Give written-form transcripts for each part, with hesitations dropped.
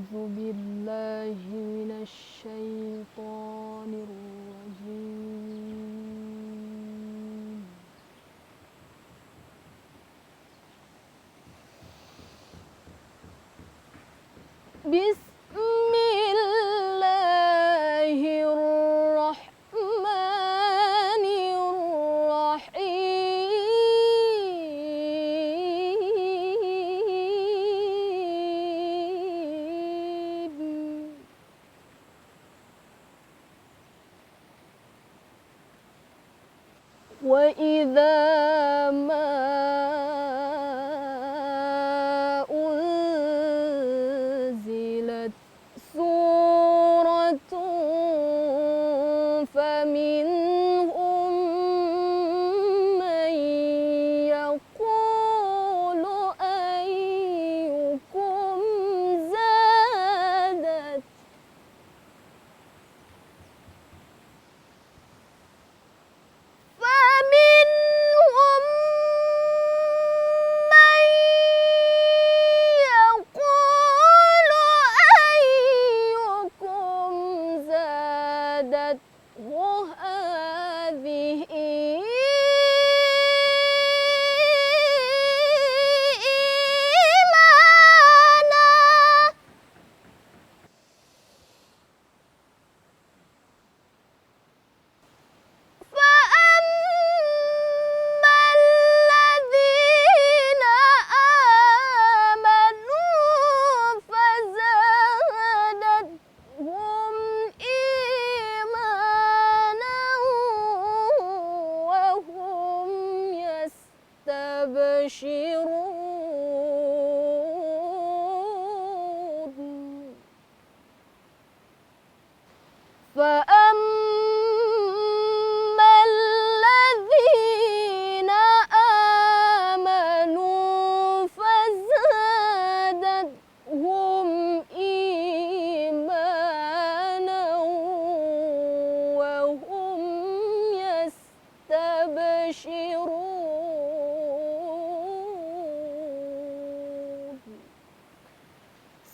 أعوذ بالله من الشيطان الرجيم. بسم الله الرحمن الرحيم. وإذا ما أنزلت سورة فمنهم من يقول أيكم زادت فمنهم من يقول أيكم زادته هذه إيمانا فأما الذين آمنوا فزادتهم إيمانا وهم يستبشرون. فأما الذين آمنوا فزادتهم إيمانا وهم يستبشرون.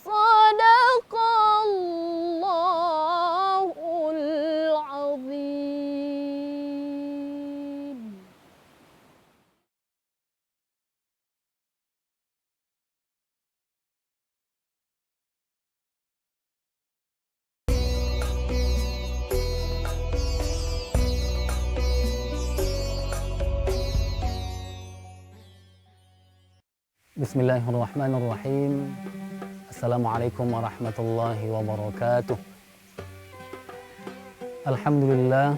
صدق الله العظيم. Bismillahirrahmanirrahim. Assalamualaikum warahmatullahi wabarakatuh. Alhamdulillah.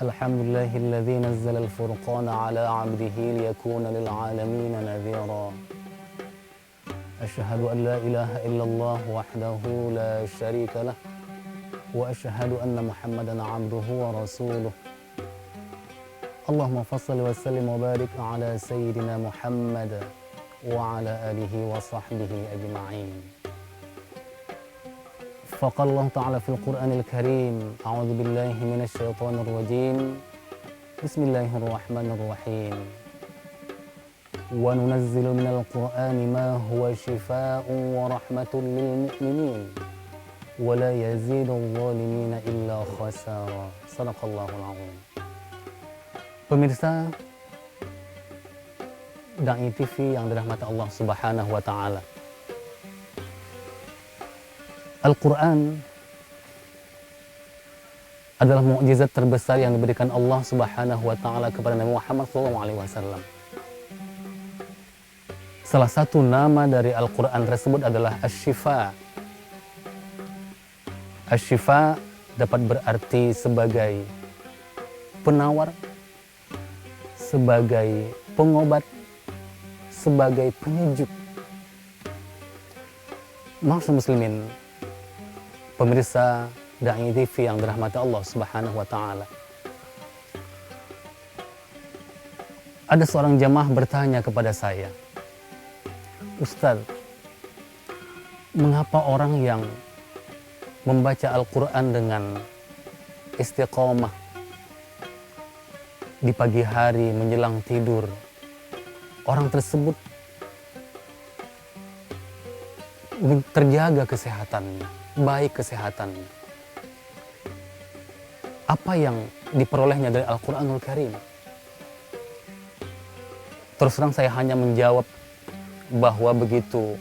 Alhamdulillahilladzi nazzala al-furqana ala 'abdihi liyakuna lil 'alamin nadhira. Asyhadu an la ilaha illallah wahdahu la syarika lah wa asyhadu anna Muhammadan 'abduhu wa rasuluh. Allahumma fassalli wa sallim wa barik ala sayyidina Muhammad wa ala alihi wa sahbihi ajma'in. Faqala Allah ta'ala fil Qur'anil Karim, a'udzu billahi minasy syaithanir rajim. Bismillahirrahmanirrahim. Wa nunazzilu minal Qur'ani ma huwa shifaa'un wa rahmatun lil mu'minin wa la yazidu adh-dhalimina illa khasara. Shadaqallahul 'azim. Pemirsa Da'i TV yang dirahmati Allah Subhanahu wa Ta'ala, Al-Quran adalah mukjizat terbesar yang diberikan Allah Subhanahu wa Ta'ala kepada Nabi Muhammad SAW. Salah satu nama dari Al-Quran tersebut adalah Asy-Syifa. Asy-Syifa dapat berarti sebagai penawar, sebagai pengobat, sebagai penyejuk. Maksud muslimin, pemirsa Da'i TV yang dirahmati Allah Subhanahu wa Ta'ala, ada seorang jamaah bertanya kepada saya, Ustaz, mengapa orang yang membaca Al-Quran dengan istiqomah di pagi hari menjelang tidur, orang tersebut terjaga kesehatannya, baik kesehatannya. Apa yang diperolehnya dari Al-Quranul Karim? Terus terang saya hanya menjawab bahwa begitu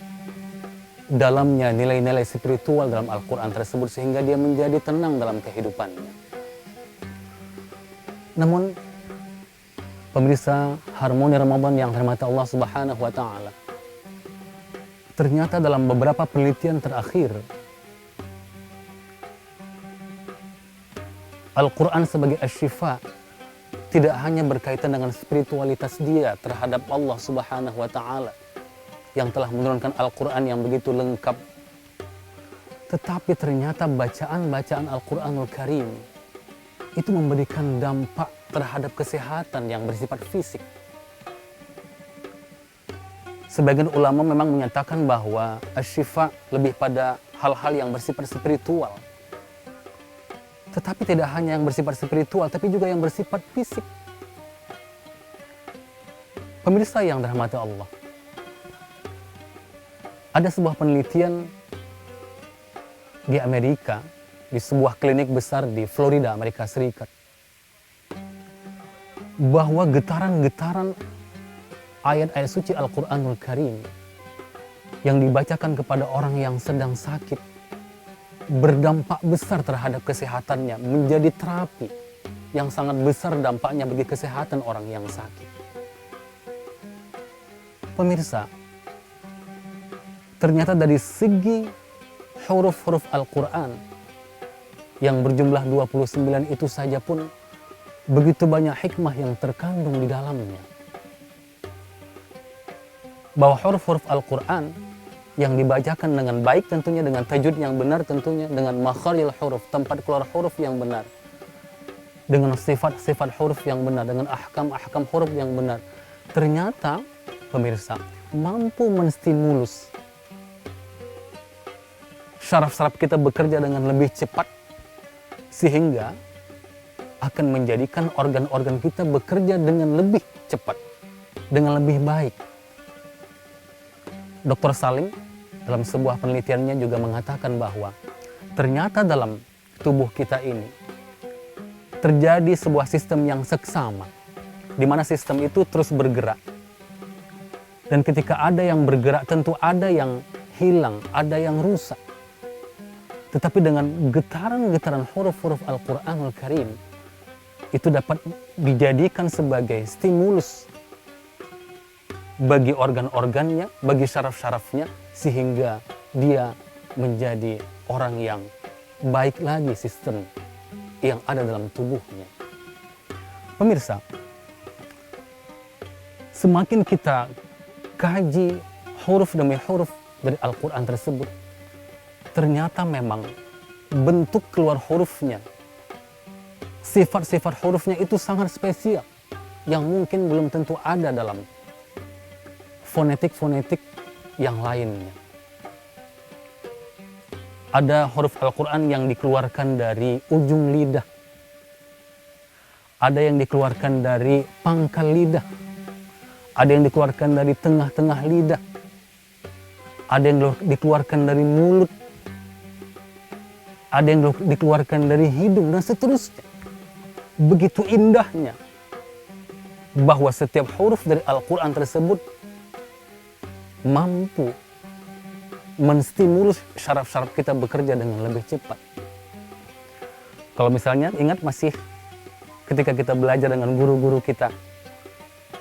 dalamnya nilai-nilai spiritual dalam Al-Quran tersebut sehingga dia menjadi tenang dalam kehidupannya. Namun, pemirsa Harmoni Ramadan yang dirahmati Allah Subhanahu wa Ta'ala, ternyata dalam beberapa penelitian terakhir, Al-Quran sebagai asy-syifa tidak hanya berkaitan dengan spiritualitas dia terhadap Allah Subhanahu wa Ta'ala yang telah menurunkan Al-Quran yang begitu lengkap, tetapi ternyata bacaan-bacaan Al-Quranul Karim itu memberikan dampak terhadap kesehatan yang bersifat fisik. Sebagian ulama memang menyatakan bahwa asy-syifa lebih pada hal-hal yang bersifat spiritual. Tetapi tidak hanya yang bersifat spiritual, tapi juga yang bersifat fisik. Pemirsa yang dirahmati Allah, ada sebuah penelitian di Amerika, di sebuah klinik besar di Florida, Amerika Serikat, bahwa getaran-getaran ayat-ayat suci Al-Quranul Karim yang dibacakan kepada orang yang sedang sakit berdampak besar terhadap kesehatannya, menjadi terapi yang sangat besar dampaknya bagi kesehatan orang yang sakit. Pemirsa, ternyata dari segi huruf-huruf Al-Quran yang berjumlah 29 itu saja pun begitu banyak hikmah yang terkandung di dalamnya. Bahwa huruf-huruf Al-Quran yang dibacakan dengan baik tentunya, dengan tajwid yang benar tentunya, dengan makharijul huruf, tempat keluar huruf yang benar, dengan sifat-sifat huruf yang benar, dengan ahkam-ahkam huruf yang benar, ternyata pemirsa mampu menstimulus syaraf-syaraf kita bekerja dengan lebih cepat, sehingga akan menjadikan organ-organ kita bekerja dengan lebih cepat, dengan lebih baik. Dr. Salim dalam sebuah penelitiannya juga mengatakan bahwa ternyata dalam tubuh kita ini terjadi sebuah sistem yang seksama, di mana sistem itu terus bergerak. Dan ketika ada yang bergerak, tentu ada yang hilang, ada yang rusak. Tetapi dengan getaran-getaran huruf-huruf Al-Quranul Karim, itu dapat dijadikan sebagai stimulus bagi organ-organnya, bagi syaraf-syarafnya, sehingga dia menjadi orang yang baik lagi sistem yang ada dalam tubuhnya. Pemirsa, semakin kita kaji huruf demi huruf dari Al-Quran tersebut, ternyata memang bentuk keluar hurufnya, sifat-sifat hurufnya itu sangat spesial, yang mungkin belum tentu ada dalam fonetik-fonetik yang lainnya. Ada huruf Al-Quran yang dikeluarkan dari ujung lidah, ada yang dikeluarkan dari pangkal lidah, ada yang dikeluarkan dari tengah-tengah lidah, ada yang dikeluarkan dari mulut, ada yang dikeluarkan dari hidung, dan seterusnya. Begitu indahnya bahwa setiap huruf dari Al-Quran tersebut mampu menstimulus syaraf-syaraf kita bekerja dengan lebih cepat. Kalau misalnya ingat masih ketika kita belajar dengan guru-guru kita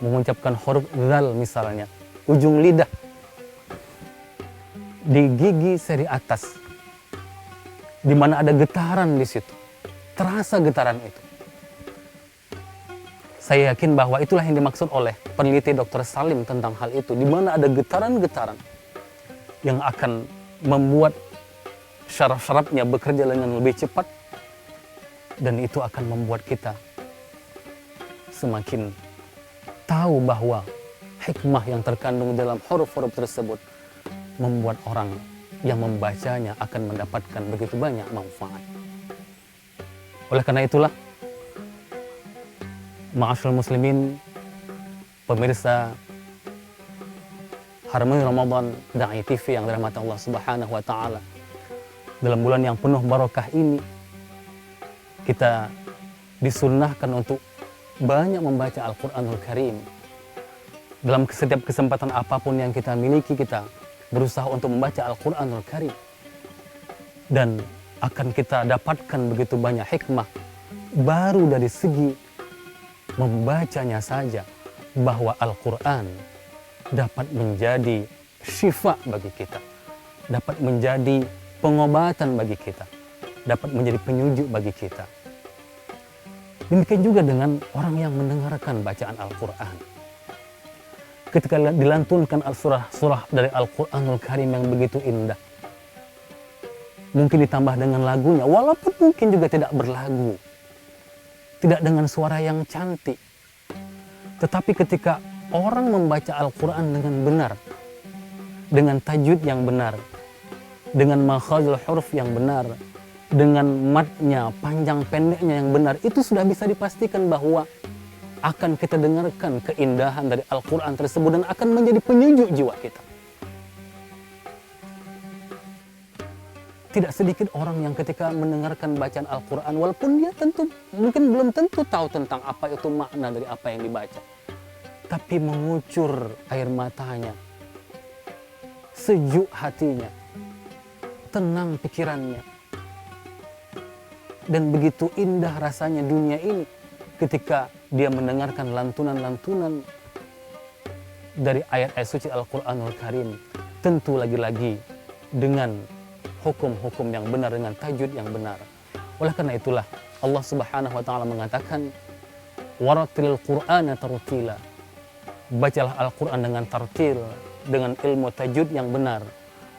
mengucapkan huruf zal misalnya, ujung lidah di gigi seri atas, di mana ada getaran di situ, terasa getaran itu. Saya yakin bahwa itulah yang dimaksud oleh peneliti Dr. Salim tentang hal itu, di mana ada getaran-getaran yang akan membuat syaraf-syarafnya bekerja dengan lebih cepat, dan itu akan membuat kita semakin tahu bahwa hikmah yang terkandung dalam huruf-huruf tersebut membuat orang yang membacanya akan mendapatkan begitu banyak manfaat. Oleh karena itulah, ma'asyiral muslimin, pemirsa Harmoni Ramadan Dai TV yang dirahmati Allah Subhanahu wa taala. Dalam bulan yang penuh barokah ini, kita disunnahkan untuk banyak membaca Al-Qur'anul Karim. Dalam setiap kesempatan apapun yang kita miliki, kita berusaha untuk membaca Al-Qur'anul Karim. Dan akan kita dapatkan begitu banyak hikmah baru dari segi membacanya saja, bahwa Al-Qur'an dapat menjadi syifa bagi kita, dapat menjadi pengobatan bagi kita, dapat menjadi penyujuk bagi kita. Demikian juga dengan orang yang mendengarkan bacaan Al-Quran. Ketika dilantunkan surah dari Al-Quranul Karim yang begitu indah, mungkin ditambah dengan lagunya, walaupun mungkin juga tidak berlagu, tidak dengan suara yang cantik, tetapi ketika orang membaca Al-Quran dengan benar, dengan tajwid yang benar, dengan makharijul huruf yang benar, dengan matnya, panjang pendeknya yang benar, itu sudah bisa dipastikan bahwa akan kita dengarkan keindahan dari Al-Quran tersebut dan akan menjadi penyujuk jiwa kita. Tidak sedikit orang yang ketika mendengarkan bacaan Al-Quran, walaupun dia mungkin belum tentu tahu tentang apa itu makna dari apa yang dibaca, tapi mengucur air matanya, sejuk hatinya, tenang pikirannya. Dan begitu indah rasanya dunia ini ketika dia mendengarkan lantunan-lantunan dari ayat-ayat suci Al-Quranul Karim. Tentu lagi-lagi dengan hukum-hukum yang benar, dengan tajwid yang benar. Oleh karena itulah Allah Subhanahu wa taala mengatakan, "Warattilil Qur'ana tartila." Bacalah Al-Quran dengan tartil, dengan ilmu tajwid yang benar.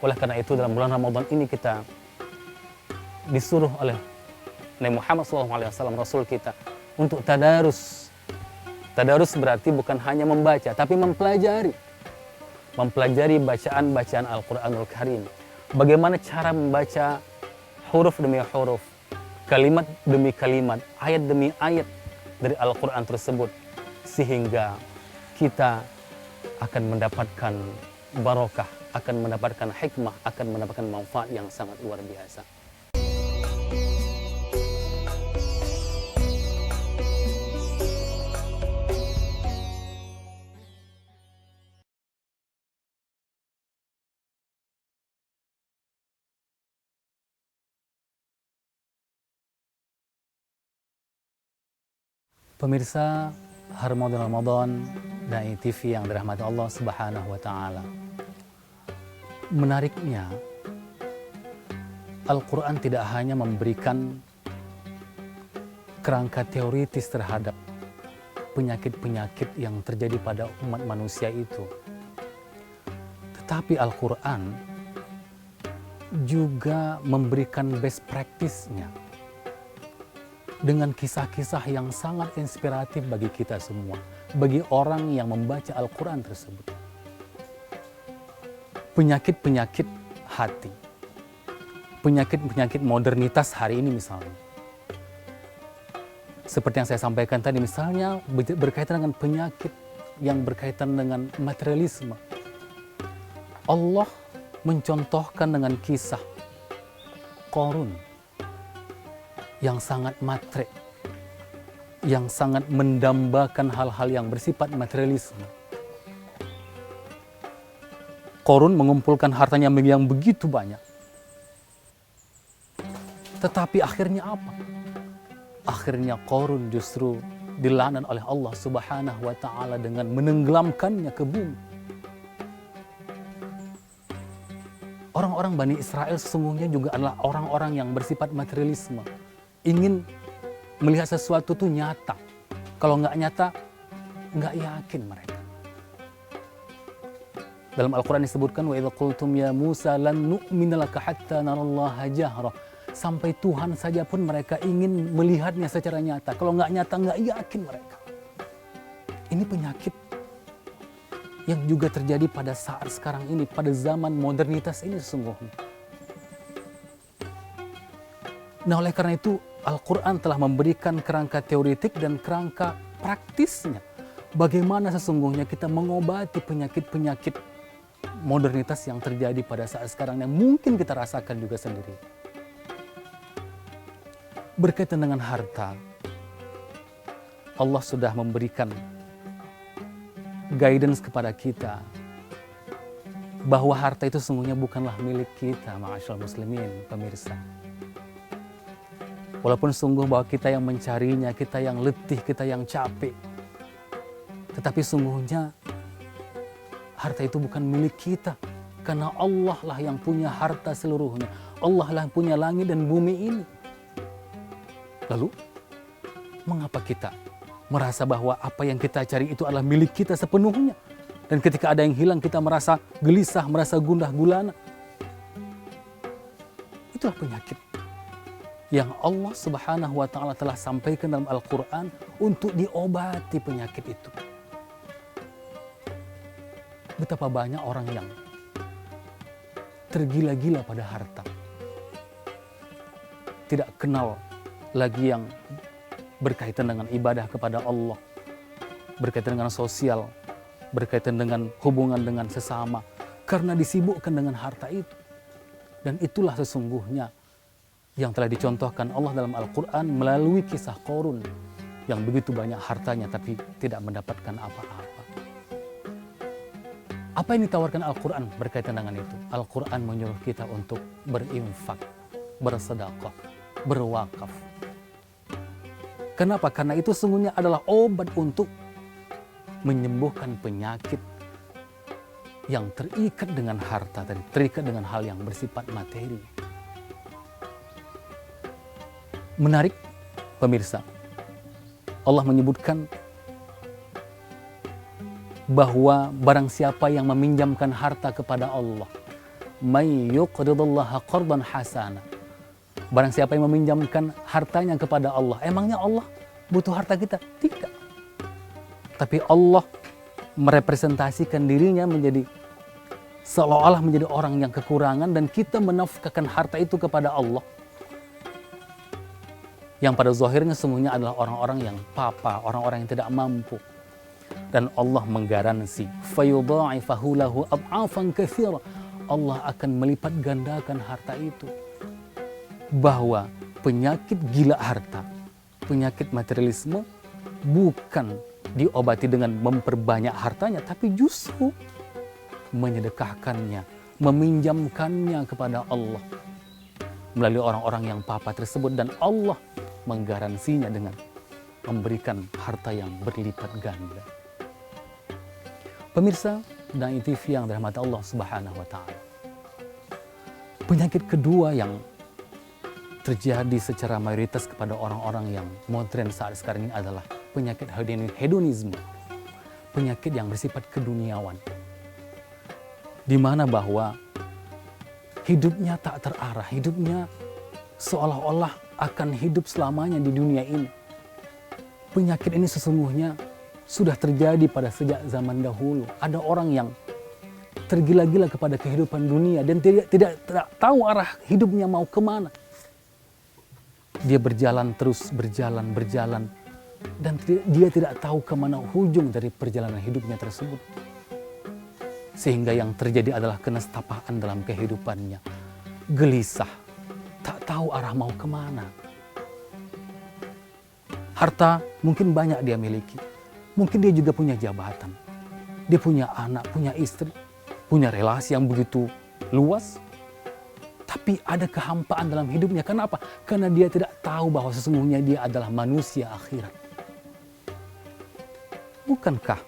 Oleh karena itu dalam bulan Ramadan ini kita disuruh oleh Nabi Muhammad SAW, Rasul kita, untuk tadarus. Tadarus berarti bukan hanya membaca, tapi mempelajari. Mempelajari bacaan-bacaan Al-Quranul Karim. Bagaimana cara membaca huruf demi huruf, kalimat demi kalimat, ayat demi ayat dari Al-Quran tersebut. Sehingga kita akan mendapatkan barokah, akan mendapatkan hikmah, akan mendapatkan manfaat yang sangat luar biasa. Pemirsa Harmoni Ramadan Dai TV yang dirahmati Allah Subhanahu wa taala. Menariknya, Al-Quran tidak hanya memberikan kerangka teoritis terhadap penyakit-penyakit yang terjadi pada umat manusia itu, tetapi Al-Quran juga memberikan best practice-nya dengan kisah-kisah yang sangat inspiratif bagi kita semua, bagi orang yang membaca Al-Quran tersebut. Penyakit-penyakit hati, penyakit-penyakit modernitas hari ini misalnya. Seperti yang saya sampaikan tadi, misalnya berkaitan dengan penyakit yang berkaitan dengan materialisme. Allah mencontohkan dengan kisah Qarun yang sangat matre, yang sangat mendambakan hal-hal yang bersifat materialisme. Qarun mengumpulkan hartanya yang begitu banyak. Tetapi akhirnya apa? Akhirnya Qarun justru dilaknat oleh Allah Subhanahu wa taala dengan menenggelamkannya ke bumi. Orang-orang Bani Israel sesungguhnya juga adalah orang-orang yang bersifat materialisme. Ingin melihat sesuatu itu nyata. Kalau nggak nyata, nggak yakin mereka. Dalam Al-Quran disebutkan, wa idza qultum ya Musa lan nu'mina laka hatta narallaha jahra. Sampai Tuhan saja pun mereka ingin melihatnya secara nyata. Kalau nggak nyata, nggak yakin mereka. Ini penyakit yang juga terjadi pada saat sekarang ini, pada zaman modernitas ini sesungguhnya. Nah, oleh karena itu Al-Quran telah memberikan kerangka teoritik dan kerangka praktisnya. Bagaimana sesungguhnya kita mengobati penyakit-penyakit modernitas yang terjadi pada saat sekarang yang mungkin kita rasakan juga sendiri. Berkaitan dengan harta, Allah sudah memberikan guidance kepada kita bahwa harta itu sesungguhnya bukanlah milik kita, ma'asyiral muslimin, pemirsa. Walaupun sungguh bahwa kita yang mencarinya, kita yang letih, kita yang capek, tetapi sungguhnya harta itu bukan milik kita, karena Allah lah yang punya harta seluruhnya. Allah lah yang punya langit dan bumi ini. Lalu, mengapa kita merasa bahwa apa yang kita cari itu adalah milik kita sepenuhnya? Dan ketika ada yang hilang kita merasa gelisah, merasa gundah gulana. Itulah penyakit yang Allah Subhanahu wa Ta'ala telah sampaikan dalam Al-Quran untuk diobati penyakit itu. Betapa banyak orang yang tergila-gila pada harta. Tidak kenal lagi yang berkaitan dengan ibadah kepada Allah, berkaitan dengan sosial, berkaitan dengan hubungan dengan sesama, karena disibukkan dengan harta itu. Dan itulah sesungguhnya yang telah dicontohkan Allah dalam Al-Quran melalui kisah Qarun yang begitu banyak hartanya tapi tidak mendapatkan apa-apa. Apa yang ditawarkan Al-Quran berkaitan dengan itu? Al-Quran menyuruh kita untuk berinfak, bersedekah, berwakaf. Kenapa? Karena itu sesungguhnya adalah obat untuk menyembuhkan penyakit yang terikat dengan harta tadi, terikat dengan hal yang bersifat materi. Menarik, pemirsa. Allah menyebutkan bahwa barang siapa yang meminjamkan harta kepada Allah, may yuqridullaha qardan hasana. Barang siapa yang meminjamkan hartanya kepada Allah, emangnya Allah butuh harta kita? Tidak. Tapi Allah merepresentasikan dirinya menjadi seolah-olah menjadi orang yang kekurangan dan kita menafkahkan harta itu kepada Allah. Yang pada zahirnya semuanya adalah orang-orang yang papa, orang-orang yang tidak mampu. Dan Allah menggaransi, fayudha'ifahu lahu ad'afan katsira. Allah akan melipat gandakan harta itu. Bahwa penyakit gila harta, penyakit materialisme bukan diobati dengan memperbanyak hartanya, tapi justru menyedekahkannya, meminjamkannya kepada Allah melalui orang-orang yang papa tersebut, dan Allah menggaransinya dengan memberikan harta yang berlipat ganda. Pemirsa dan TV yang dirahmati Allah Subhanahu wa Ta'ala, penyakit kedua yang terjadi secara mayoritas kepada orang-orang yang modern saat sekarang ini adalah penyakit hedonisme, penyakit yang bersifat keduniawan, di mana bahwa hidupnya tak terarah, hidupnya seolah-olah akan hidup selamanya di dunia ini. Penyakit ini sesungguhnya sudah terjadi pada sejak zaman dahulu. Ada orang yang tergila-gila kepada kehidupan dunia dan tidak tahu arah hidupnya mau kemana. Dia berjalan terus, berjalan, dan dia tidak tahu kemana ujung dari perjalanan hidupnya tersebut. Sehingga yang terjadi adalah kenestapaan dalam kehidupannya. Gelisah, tak tahu arah mau kemana. Harta mungkin banyak dia miliki. Mungkin dia juga punya jabatan. Dia punya anak, punya istri, punya relasi yang begitu luas. Tapi ada kehampaan dalam hidupnya. Kenapa? Karena dia tidak tahu bahwa sesungguhnya dia adalah manusia akhirat. Bukankah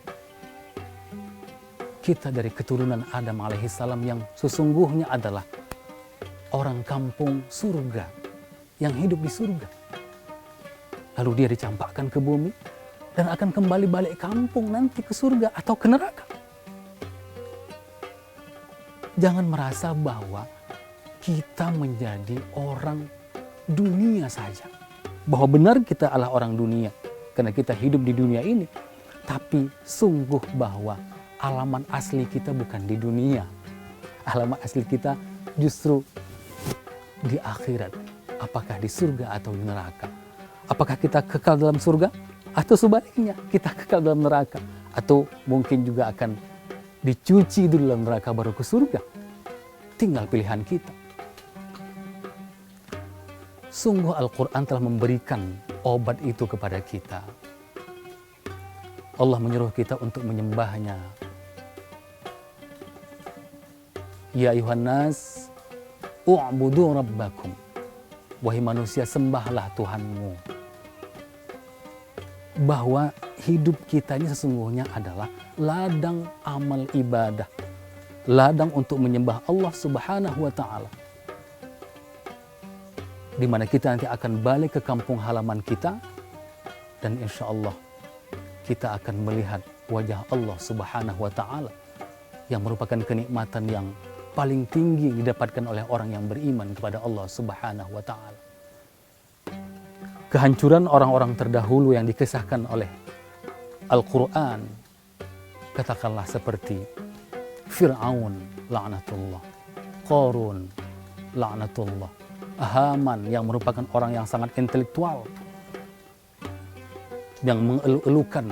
kita dari keturunan Adam alaihissalam yang sesungguhnya adalah orang kampung surga, yang hidup di surga. Lalu dia dicampakkan ke bumi dan akan kembali balik kampung nanti ke surga atau ke neraka. Jangan merasa bahwa kita menjadi orang dunia saja. Bahwa benar kita adalah orang dunia karena kita hidup di dunia ini. Tapi sungguh bahwa alamat asli kita bukan di dunia. Alamat asli kita justru di akhirat. Apakah di surga atau di neraka? Apakah kita kekal dalam surga? Atau sebaliknya kita kekal dalam neraka? Atau mungkin juga akan dicuci di dalam neraka baru ke surga. Tinggal pilihan kita. Sungguh Al-Quran telah memberikan obat itu kepada kita. Allah menyuruh kita untuk menyembahnya. Ya ayuhan nas, u'budu rabbakum. Wahai manusia, sembahlah Tuhanmu. Bahwa hidup kita ini sesungguhnya adalah ladang amal ibadah. Ladang untuk menyembah Allah Subhanahu wa ta'ala. Di mana kita nanti akan balik ke kampung halaman kita. Dan insya Allah kita akan melihat wajah Allah Subhanahu wa ta'ala. Yang merupakan kenikmatan yang paling tinggi didapatkan oleh orang yang beriman kepada Allah Subhanahu wa ta'ala. Kehancuran orang-orang terdahulu yang dikisahkan oleh Al-Quran, katakanlah seperti Fir'aun la'natullah, Qarun la'natullah, Haman yang merupakan orang yang sangat intelektual, yang mengeluh-elukan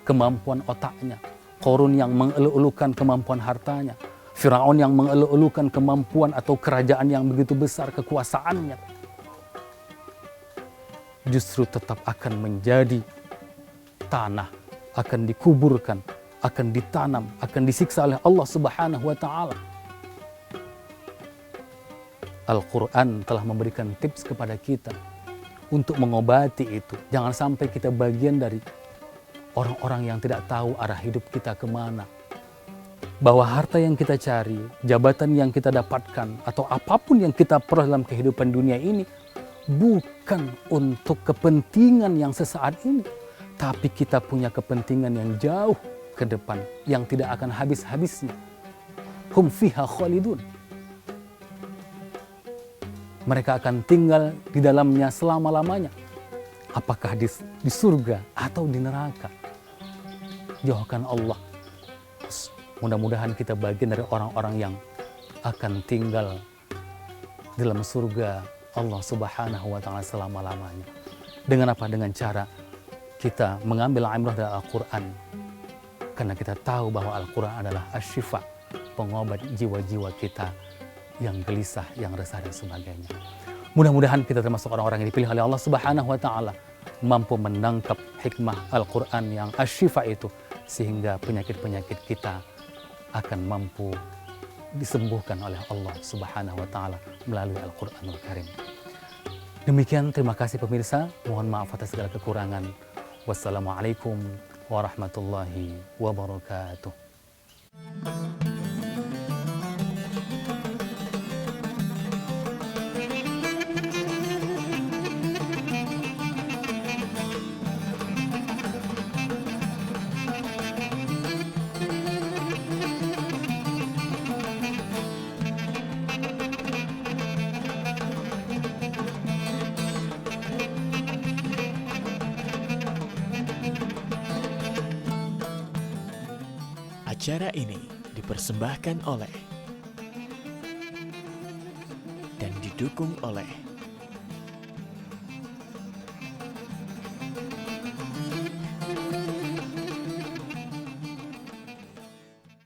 kemampuan otaknya, Qarun yang mengeluh-elukan kemampuan hartanya, Fir'aun yang mengeluh-elukan kemampuan atau kerajaan yang begitu besar kekuasaannya, justru tetap akan menjadi tanah, akan dikuburkan, akan ditanam, akan disiksa oleh Allah Subhanahu wa ta'ala. Al-Quran telah memberikan tips kepada kita untuk mengobati itu. Jangan sampai kita bagian dari orang-orang yang tidak tahu arah hidup kita kemana. Bahwa harta yang kita cari, jabatan yang kita dapatkan, atau apapun yang kita peroleh dalam kehidupan dunia ini, bukan untuk kepentingan yang sesaat ini, tapi kita punya kepentingan yang jauh ke depan, yang tidak akan habis-habisnya. Hum fiha khalidun. Mereka akan tinggal di dalamnya selama-lamanya. Apakah di surga atau di neraka? Jauhkan Allah. Mudah-mudahan kita bagian dari orang-orang yang akan tinggal di dalam surga Allah Subhanahu wa ta'ala selama-lamanya. Dengan apa? Dengan cara kita mengambil ibrah dari Al-Quran. Karena kita tahu bahwa Al-Quran adalah asyifa, pengobat jiwa-jiwa kita yang gelisah, yang resah dan sebagainya. Mudah-mudahan kita termasuk orang-orang yang dipilih oleh Allah Subhanahu wa ta'ala, mampu menangkap hikmah Al-Quran yang asyifa itu, sehingga penyakit-penyakit kita akan mampu disembuhkan oleh Allah Subhanahu wa ta'ala melalui Al-Quranul Karim. Demikian, terima kasih pemirsa. Mohon maaf atas segala kekurangan. Wassalamualaikum warahmatullahi wabarakatuh. Acara ini dipersembahkan oleh dan didukung oleh